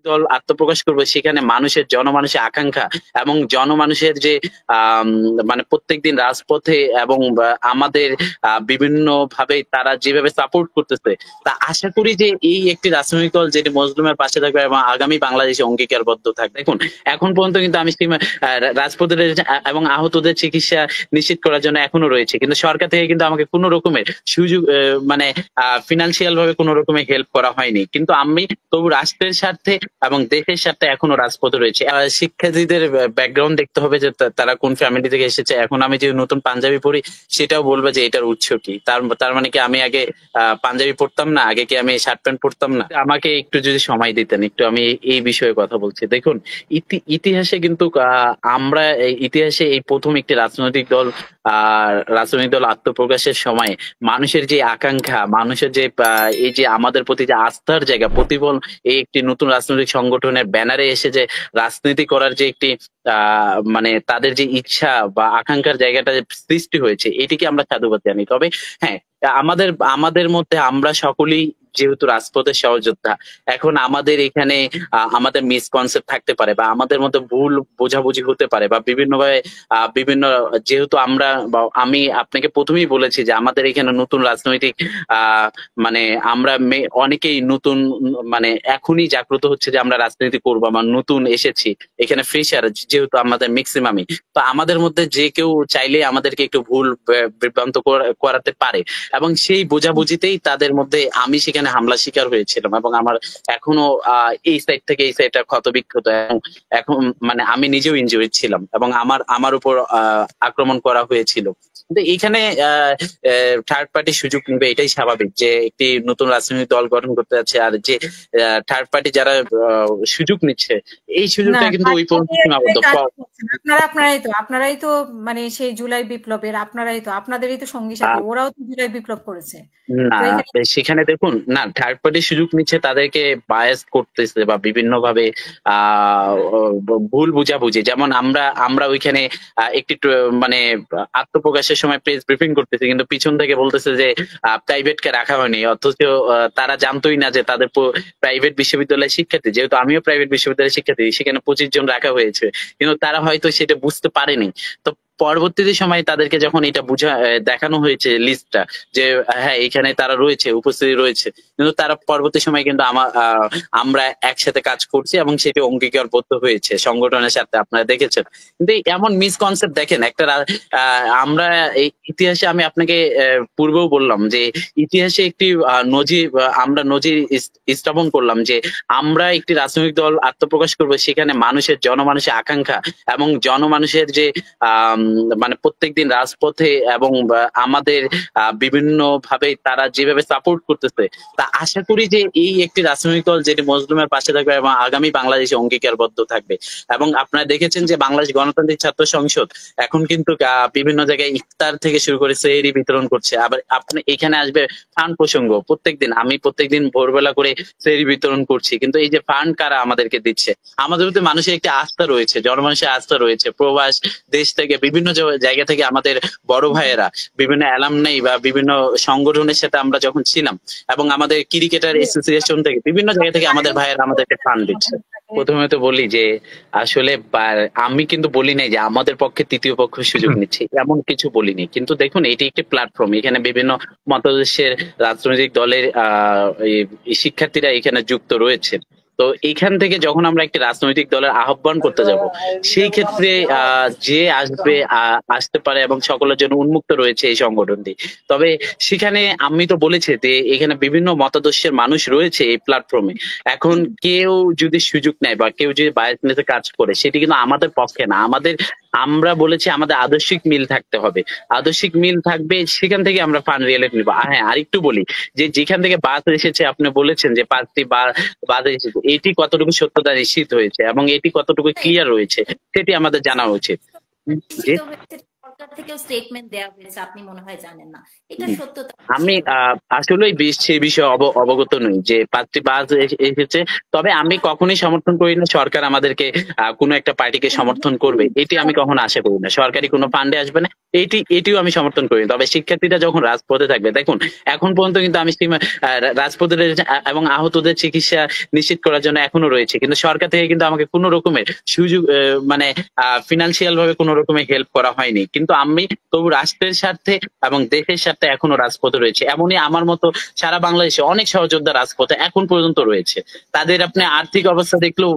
দল আত্মপ্রকাশ করবে সেখানে মানুষের জনমানুষের আকাঙ্ক্ষা এবং জনমানুষের যে আম মানে প্রত্যেকদিন রাজপথে এবং আমাদের বিভিন্ন ভাবে তারা যেভাবে সাপোর্ট করতেছে, তা আশা করি যে এই একটি রাজনৈতিক দল যেটি মজলুমের পাশে থাকবে এবং আগামী বাংলাদেশে অঙ্গীকারবদ্ধ থাকবে। দেখুন, এখন পর্যন্ত কিন্তু আমি রাজপথের এবং আহতদের চিকিৎসা নিশ্চিত করার জন্য এখনো রয়েছে, কিন্তু সরকার থেকে কিন্তু আমাকে কোনো রকমের সুযোগ মানে ফিনান্সিয়াল ভাবে কোনো রকমের হেল্প করা হয়নি। কিন্তু আমি তবু রাষ্ট্রের স্বার্থে এবং দেশের স্বার্থে এখনো রাজপথে রয়েছে। শিক্ষার্থীদের ব্যাকগ্রাউন্ড দেখতে হবে যে তারা কোন ফ্যামিলি থেকে এসেছে। এখন আমি যে নতুন পাঞ্জাবি পরি সেটাও বলবে যে এটার উৎস কি। তার মানে কি আমি আগে পাঞ্জাবি পরতাম না, আগে কি আমি শার্ট প্যান্ট পরতাম না? আমাকে একটু যদি সময় দিতেন, একটু আমি এই বিষয়ে কথা বলছি। দেখুন, ইতিহাসে কিন্তু আমরা ইতিহাসে এই প্রথম একটি রাজনৈতিক দল আত্মপ্রকাশের সময় মানুষের যে আকাঙ্ক্ষা, মানুষের যে এই যে আমাদের প্রতি যে আস্থার জায়গা প্রতিফলন, এই একটি নতুন রাজনৈতিক সংগঠনের ব্যানারে এসে যে রাজনীতি করার যে একটি মানে তাদের যে ইচ্ছা বা আকাঙ্ক্ষার জায়গাটা যে সৃষ্টি হয়েছে, এটিকে আমরা সাধুবাদ জানি। তবে হ্যাঁ, আমাদের আমাদের মধ্যে আমরা সকলেই যেহেতু রাজপথের সহযোদ্ধা, এখন আমাদের এখানে আমাদের মিসকনসেপ্ট থাকতে পারে বা আমাদের মধ্যে ভুল বোঝাবুঝি হতে পারে বা বিভিন্নভাবে বিভিন্ন, যেহেতু আমরা বা আমি আপনাকে প্রথমেই বলেছি যে আমাদের এখানে নতুন রাজনৈতিক মানে আমরা অনেকেই নতুন মানে এখনই জাগ্রত হচ্ছে যে আমরা রাজনীতি করবো, আমরা নতুন এসেছি এখানে, ফ্রেশার যেহেতু আমাদের ম্যাক্সিমামই, তো আমাদের মধ্যে যে কেউ চাইলে আমাদেরকে একটু ভুল বিভ্রান্ত করাতে পারে এবং সেই বোঝাবুঝিতেই তাদের মধ্যে আমি সেখানে হামলা শিকার হয়েছিলাম এবং আমার এখনো এই সাইড থেকে এই সাইডটা ক্ষতবিক্ষত এবং এখন মানে আমি নিজেও ইনজুরি ছিলাম এবং আমার উপর আক্রমণ করা হয়েছিল। কিন্তু এইখানে থার্ড পার্টি সুযোগ নিবে, এটাই স্বাভাবিক যে একটি নতুন রাজনৈতিক দল গঠন করতে যাচ্ছে, আর যে থার্ড পার্টি যারা সুযোগ নিচ্ছে এই সুযোগটা কিন্তু ওই পর্যন্ত সীমাবদ্ধ। আপনারাই তো মানে সেই জুলাই বিপ্লবের আপনাদেরই তো সঙ্গী সাথী, ওরাও তো জুলাই বিপ্লব করেছে না। সেখানে দেখুন না, থার্ড পার্টি সুযোগ নিচ্ছে, তাদেরকে বায়াস করতেছে বা বিভিন্ন ভাবে ভুল বুঝাবুঝি, যেমন আমরা ওইখানে একটি মানে আত্মপ্রকাশের সময় প্রেস ব্রিফিং করতেছি, কিন্তু পিছন থেকে বলতেছে যে প্রাইভেট কে রাখা হয়নি, অথচ তারা জানতোই না যে তাদের প্রাইভেট বিশ্ববিদ্যালয়ের শিক্ষার্থী, যেহেতু আমিও প্রাইভেট বিশ্ববিদ্যালয়ের শিক্ষার্থী, সেখানে 25 জন রাখা হয়েছে, কিন্তু তারা হয়তো সেটা বুঝতে পারেনি। তো পরবর্তীতে সময় তাদেরকে যখন এটা দেখানো হয়েছে লিস্টটা যে হ্যাঁ এখানে তারা রয়েছে, উপস্থিতি রয়েছে, কিন্তু তারা পরবর্তী সময় কিন্তু আমরা একসাথে কাজ করছি এবং সেটি অঙ্গীকারবদ্ধ হয়েছে সংগঠনের সাথে, আপনারা দেখেছেন। কিন্তু এমন মিসকনসেপ্ট দেখেন একটা আমরা এই ইতিহাসে, আমি আপনাকে পূর্বেও বললাম যে ইতিহাসে একটি নজির, আমরা নজির স্থাপন করলাম যে আমরা একটি রাজনৈতিক দল আত্মপ্রকাশ করবো সেখানে মানুষের জনমানুষের আকাঙ্ক্ষা এবং জনমানুষের যে মানে প্রত্যেকদিন রাজপথে এবং আমাদের বিভিন্ন ভাবে তারা যেভাবে সাপোর্ট করতেছে, তা আশা করি যে এই একটি রাজনৈতিক দল যেটি মজলুমের পাশে থাকবে এবং আগামী বাংলাদেশে অঙ্গীকারবদ্ধ থাকবে। এবং আপনারা দেখেছেন যে বাংলাদেশ গণতান্ত্রিক ছাত্র সংসদ এখন কিন্তু বিভিন্ন জায়গায় ইফতার থেকে শুরু করে সেহরি বিতরণ করছে। আবার আপনি এখানে আসবে ফান্ড প্রসঙ্গ, আমি প্রত্যেকদিন ভোরবেলা করে সেহরি বিতরণ করছি, কিন্তু এই যে ফান্ড কারা আমাদেরকে দিচ্ছে, আমাদের মধ্যে মানুষের একটি আস্থা রয়েছে, জনমানুষের আস্থা রয়েছে। প্রবাস দেশ থেকে বিভিন্ন জায়গা থেকে আমাদের বড় ভাইয়েরা বিভিন্ন অ্যালামনাই বা বিভিন্ন সংগঠনের সাথে আমরা যখন ছিলাম এবং আমাদের ক্রিকেটার অ্যাসোসিয়েশন থেকে বিভিন্ন জায়গা থেকে আমাদের ভাইয়েরা আমাদেরকে ফান্ড দিচ্ছে। প্রথমে তো বলি যে আসলে আমি কিন্তু বলি নাই যে আমাদের পক্ষে তৃতীয় পক্ষ সুযোগ নিচ্ছে, এমন কিছু বলিনি। কিন্তু দেখুন, এটি একটি প্ল্যাটফর্ম, এখানে বিভিন্ন মতাদর্শের রাজনৈতিক দলের শিক্ষার্থীরা এখানে যুক্ত রয়েছে। তো এখান থেকে যখন আমরা একটি রাজনৈতিক দলের আহ্বান করতে যাব, সেই ক্ষেত্রে যে আসতে পারে এবং সকলের জন্য উন্মুক্ত রয়েছে এই সংগঠনটি। তবে সেখানে আমি তো বলেছি যে এখানে বিভিন্ন মতাদর্শের মানুষ রয়েছে এই প্ল্যাটফর্মে। এখন কেউ যদি সুযোগ নেয় বা কেউ যদি বায়াসনেসে কাজ করে, সেটি কিন্তু আমাদের পক্ষে না। আমরা বলেছি আমাদের আদর্শিক মিল থাকতে হবে, আদর্শিক মিল থাকবে, সেখান থেকে আমরা ফান্ড রিয়েলেট নিবো। হ্যাঁ, আরেকটু বলি যে যেখান থেকে বাস এসেছে, আপনি বলেছেন যে 5টি বাস এসেছে, এটি কতটুকু সত্যতা নিশ্চিত হয়েছে এবং এটি কতটুকু ক্লিয়ার রয়েছে সেটি আমাদের জানা উচিত। আমি আসলে সেই বিষয়ে অবগত নই যে 5টি বাস এসেছে। তবে আমি কখনোই সমর্থন করি না সরকার আমাদেরকে কোনো একটা পার্টিকে সমর্থন করবে, এটি আমি কখনো আশা করি না। সরকারি কোনো ফান্ডে আসবে না, এটিও আমি সমর্থন করি। তবে শিক্ষার্থীরা যখন রাজপথে থাকবে, দেখুন এখন পর্যন্ত কিন্তু আমি রাজপথে রয়েছে এবং আহতদের চিকিৎসা নিশ্চিত করার জন্য এখনো রয়েছে, কিন্তু সরকার থেকে কিন্তু আমাকে কোনো রকমের সুযোগ মানে ফিনান্সিয়াল ভাবে কোনো রকমের হেল্প করা হয়নি, কিন্তু আমি তবু রাষ্ট্রের স্বার্থে এবং দেশের স্বার্থে এখনো রাজপথে রয়েছে। এমনই আমার মতো সারা বাংলাদেশে অনেক সহযোদ্ধা রাজপথে এখন পর্যন্ত রয়েছে। তাদের আপনি আর্থিক অবস্থা দেখলেও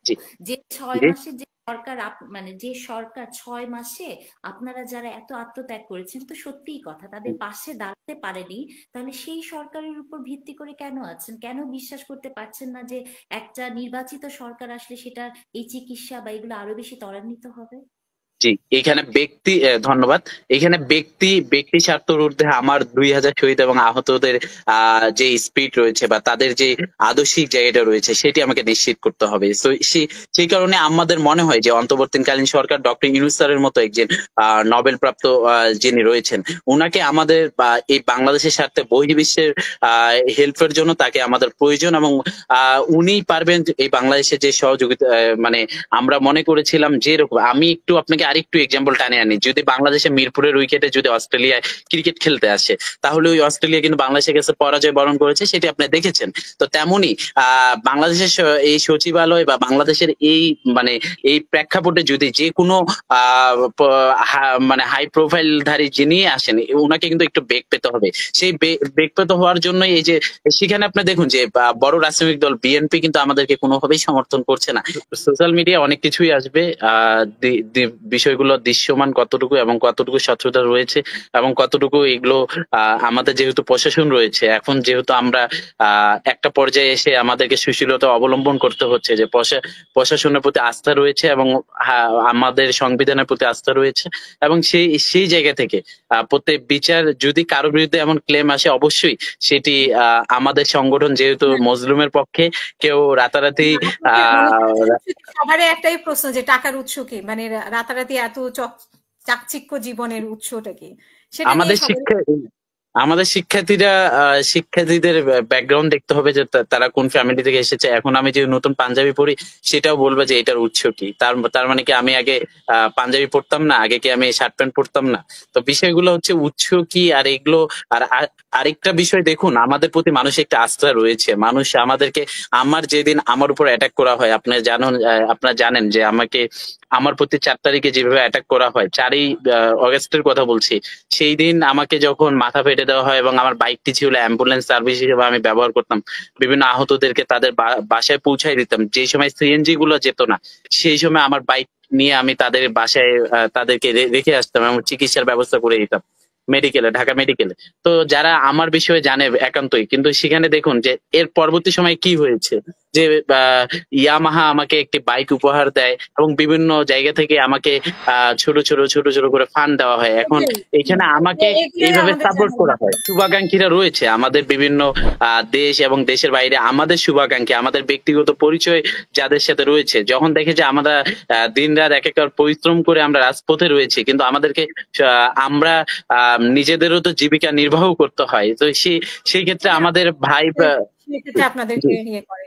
জি যে ৬ জি মাসে যে সরকার মানে যে সরকার ৬ মাসে আপনারা যারা এত আত্মত্যাগ করেছেন, তো সত্যিই কথা তাদের পাশে দাঁড়াতে পারেনি, তাহলে সেই সরকারের উপর ভিত্তি করে কেন আছেন? কেন বিশ্বাস করতে পারছেন না যে একটা নির্বাচিত সরকার আসলে সেটা এই চিকিৎসা বা এগুলো আরো বেশি ত্বরান্বিত হবে? জি, এখানে ব্যক্তি ধন্যবাদ। এখানে ব্যক্তি স্বার্থের ঊর্ধ্বে আমার ২০০০ শহীদ এবং আহতদের যে স্পিরিট রয়েছে বা তাদের যে আদর্শিক জায়গাটা রয়েছে সেটি আমাকে নিশ্চিত করতে হবে। তো সেই কারণে আমাদের মনে হয় যে অন্তর্বর্তীকালীন সরকার ডক্টর ইউনূস স্যারের মতো একজন নোবেল প্রাপ্ত যিনি রয়েছেন, উনাকে আমাদের এই বাংলাদেশের স্বার্থে বহির্বিশ্বের হেল্পের জন্য তাকে আমাদের প্রয়োজন, এবং উনিই পারবেন এই বাংলাদেশের যে সহযোগিতা মানে আমরা মনে করেছিলাম যে এরকম। আমি একটু আপনাকে আরেকটু এক্সাম্পল টানে আনি, যদি বাংলাদেশে মিরপুরের উইকেটে যদি অস্ট্রেলিয়ায় ক্রিকেট খেলতে আসে, তাহলে ওই অস্ট্রেলিয়া কিন্তু বাংলাদেশের কাছে পরাজয় বরণ করেছে, সেটি আপনি দেখেছেন। তো তেমনি বাংলাদেশের এই সচিবালয় বা বাংলাদেশের এই মানে এই প্রেক্ষাপটে যদি যে কোনো মানে হাই প্রোফাইল ধারী যিনি আসেন, ওনাকে কিন্তু একটু বেগ পেতে হবে। সেই বেগ পেতে হওয়ার জন্য এই যে সেখানে আপনি দেখুন যে বড় রাজনৈতিক দল বিএনপি কিন্তু আমাদেরকে কোনোভাবেই সমর্থন করছে না। সোশ্যাল মিডিয়া অনেক কিছুই আসবে, বিষয়গুলো দৃশ্যমান কতটুকু এবং কতটুকু স্বচ্ছতা রয়েছে এবং কতটুকু এগুলো আমাদের যেহেতু প্রশাসন রয়েছে, এখন যেহেতু আমরা একটা পর্যায়ে এসে আমাদেরকে সুশীলতা অবলম্বন করতে হচ্ছে, যে প্রশাসনের প্রতি আস্থা রয়েছে এবং আমাদের সংবিধানের প্রতি আস্থা রয়েছে, এবং সেই জায়গা থেকে প্রত্যেক বিচার যদি কারোর বিরুদ্ধে এমন ক্লেম আসে, অবশ্যই সেটি আমাদের সংগঠন যেহেতু মজলুমের পক্ষে, কেউ রাতারাতি সবারই একটাই প্রশ্ন যে টাকার উৎস কি, মানে রাতারাতি এত চাকচিক্য জীবনের উৎসটা কি, সেটা আমাদের আমাদের শিক্ষার্থীদের ব্যাকগ্রাউন্ড দেখতে হবে, যে তারা কোন ফ্যামিলি থেকে এসেছে। এখন আমি যে নতুন পাঞ্জাবি পরি, সেটাও বলবে যে এটার উৎস কি। তার মানে কি আমি আগে পাঞ্জাবি পরতাম না, আগে কি আমি শার্ট প্যান্ট পরতাম না? তো বিষয়গুলো হচ্ছে উৎস কি, আর এগুলো। আর আরেকটা বিষয় দেখুন, আমাদের প্রতি মানুষের একটা আস্থা রয়েছে। মানুষ আমাদেরকে, আমার যেদিন আমার উপর অ্যাটাক করা হয়, আপনারা জানেন যে আমার প্রতি 4 তারিখে যেভাবে অ্যাটাক করা হয়, 4ই অগস্টের কথা বলছি, সেই দিন আমাকে যখন মাথা ফেটে দেওয়া হয় এবং আমার বাইকটি ছিল অ্যাম্বুলেন্স সার্ভিস হিসেবে আমি ব্যবহার করতাম, বিভিন্ন আহতদেরকে তাদের বাসায় পৌঁছায় দিতাম। যেই সময় সিএনজি গুলো যেত না, সেই সময় আমার বাইক নিয়ে আমি তাদের বাসায় তাদেরকে রেখে আসতাম এবং চিকিৎসার ব্যবস্থা করে দিতাম ঢাকা মেডিকেলে। তো যারা আমার বিষয়ে জানে একান্তই, কিন্তু সেখানে দেখুন যে এর পরবর্তী সময় কি হয়েছে, যে ইয়ামাহা আমাকে একটি বাইক উপহার দেয় এবং বিভিন্ন জায়গা থেকে আমাকে ছোট ছোট করে ফান্ড দেওয়া হয়। এখন এখানে আমাকে এইভাবে সাপোর্ট করা হয়। শুভাকাঙ্ক্ষীরা রয়েছে আমাদের বিভিন্ন দেশ এবং দেশের বাইরে, আমাদের শুভাকাঙ্ক্ষী, আমাদের ব্যক্তিগত পরিচয় যাদের সাথে রয়েছে, যখন দেখে যে আমরা দিন রাত এক একবার পরিশ্রম করে আমরা রাজপথে রয়েছি, কিন্তু আমাদেরকে আমরা নিজেদেরও তো জীবিকা নির্বাহ করতে হয়। তো সেই ক্ষেত্রে আমাদের ভাই আপনাদেরকে ইয়ে করে